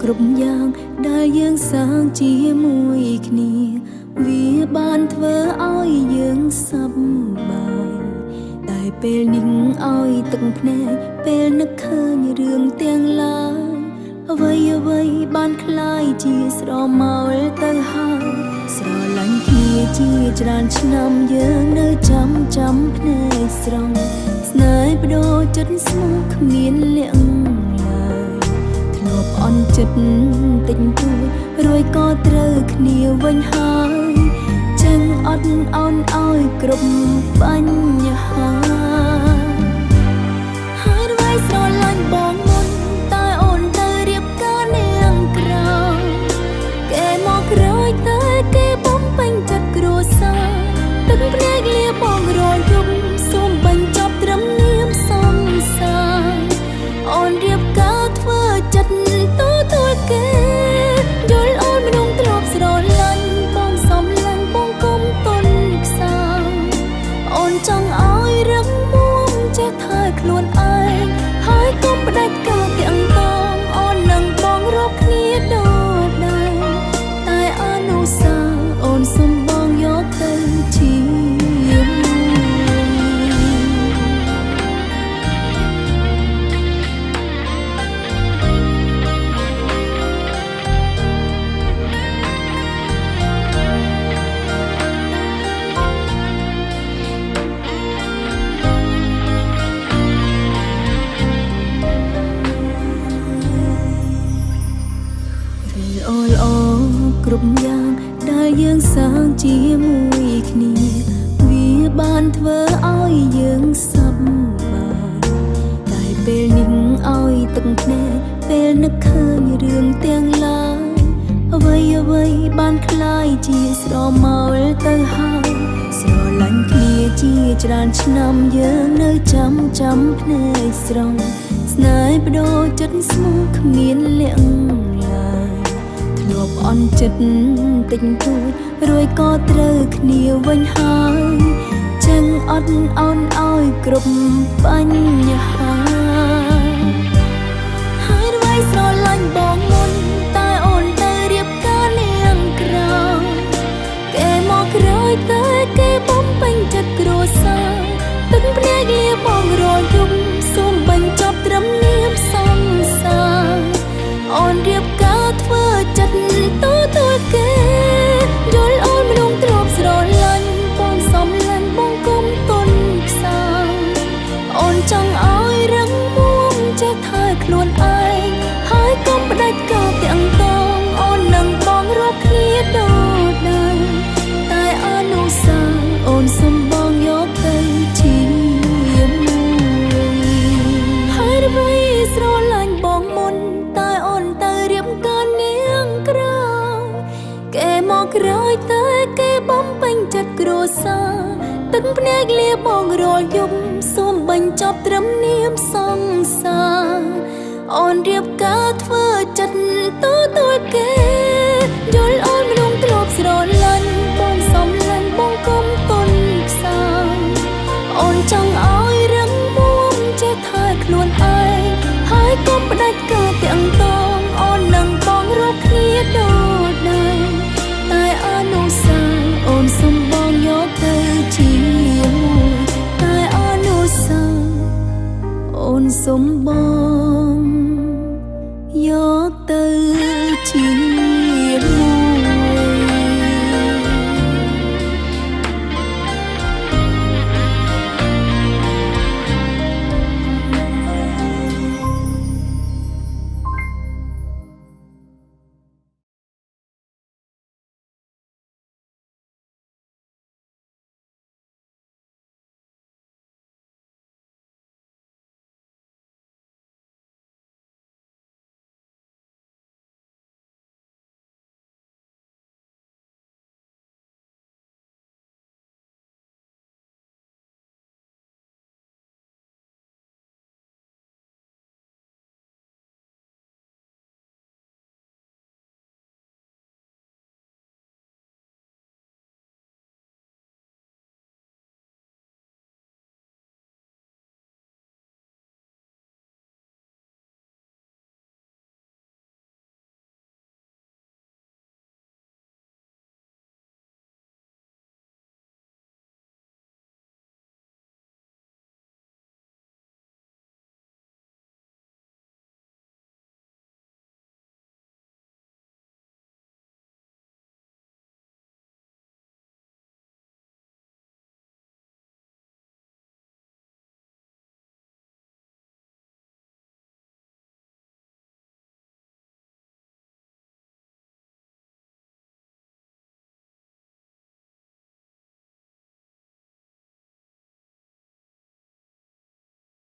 គ្រប់យ៉ាងដែលយើងសាងជាមួយគ្នាវាបានធ្វើឲ្យយើងសប្បាយតែពេលនេះឲ្យទឹកភ្នែកពេលនឹកឃើញរឿងទាំងឡាយអ្វីបានคล้ายជាស្រមោលទៅហើយស្រឡាញ់គ្នាជាច្រើនឆ្នាំយើងនៅចាំភ្នែកស្រង់ស្នេហ៍បដូរចិត្តស្មោះគ្មានលាក់អន់ចិត្តតិចតួចរួយក៏ត្រូវគ្នាវិញហើយចឹងអត់អន់ឲ្យគ្រប់បញ្ហាហើយអ្វីស្រឡាញ់បងមុនតែអូនទៅរៀបការនាងក្រៅគេមកក្រោយតែគេបំពេញចិត្តគ្រួសារទឹកភ្នែកលាបងរយយប់សូមបញ្ចប់ត្រឹមនាមសំសាអូនរៀបការធ្វើចិត្តគេយល់អូនមិនទ្រពស្រឡាញ់បងសំឡាញ់បងគុំទុនខ្សោយអូនចង់ឲ្យរឹងមាំចេះថែខ្លួនឯងហើយកុំផ្ដាច់ការទាំងតងអូននឹងបងរកគ្នាដូចដែរតែអនុសាអូនសុំបងយកទៅជាគ្រប់យ៉ាងដែលយើងសាងជាមួយគ្នាវាបានធ្វើឲ្យយើងសប្បាយតែពេលនេះឲ្យទឹកភ្នែកពេលនឹកឃើញរឿងទាំងឡាយអ្វីបានคล้ายជាស្រមោលទៅហើយស្រឡាញ់គ្នាជាច្រើនឆ្នាំយើងនៅចាំភ្នែកស្រង់ស្នេហ៍បដូរចិត្តស្មោះគ្មានលាក់អន់ចិត្តតិចតួចរួយក៏ត្រូវគ្នាវិញហើយចឹងអត់អន់ឲ្យគ្រប់បញ្ហាហើយអ្វីស្រឡាញ់បងមុនតែអូនទៅរៀបការនាងក្រៅគេមកក្រោយតែគេបំពេញចិត្តគ្រួសារទឹកភ្នែកលាបងរយយប់សូមបញ្ចប់ត្រឹមនាមសំសាអូនរៀបការធ្វើចិត្តគេយល់អូនមិនទ្រពស្រឡាញ់បងសំឡាញ់បងគុំទុនខ្សោយអូនចង់ឲ្យរឹងមាំចេះថែខ្លួនឯងហើយកុំផ្ដាច់ការទាំងតងអូននឹងបងរកគ្នាដូចដែរតែអនុសាអូនសុំបងយកទៅជាមួយហើយអ្វីស្រឡាញ់បងមុនតែអូនទៅរៀបការនាងក្រៅគេមកក្រោយតែគេបំពេញចិត្តគ្រួសារទឹកភ្នែកលាបងរយយប់សូមបញ្ចប់ត្រឹមនាមសង្សារអូនរៀបការធ្វើចិត្តទទួលគេយល់អូនមិនទ្រពស្រឡាញ់បងសំឡាញ់បងគុំទុនខ្សោយអូនចង់ឲ្យរឹងមាំចេះថែខ្លួនឯងហើយកុំផ្ដាច់ការទាំងតងអូននឹងបងរកគ្នាដូចដែរតែអនុសាអូនសុំបងយកទៅជាមួយតែអនុសាអូនសុំបង